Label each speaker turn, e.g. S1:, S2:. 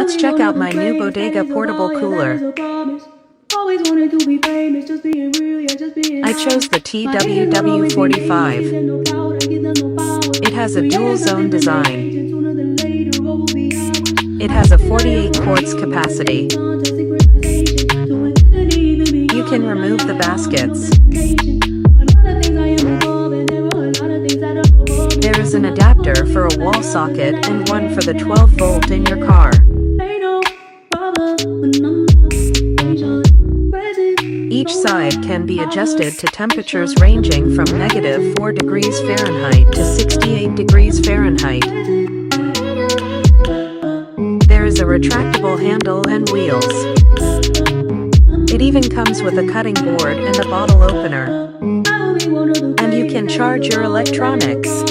S1: Let's check out my new Bodega portable cooler. I chose the TWW45. It has a dual zone design. It has a 48 quarts capacity. You can remove the baskets. There is an adapter for a wall socket and one for the 12 volt in your car. Each side can be adjusted to temperatures ranging from -4 degrees Fahrenheit to 68 degrees Fahrenheit. There is a retractable handle and wheels. It even comes with a cutting board and a bottle opener. And you can charge your electronics.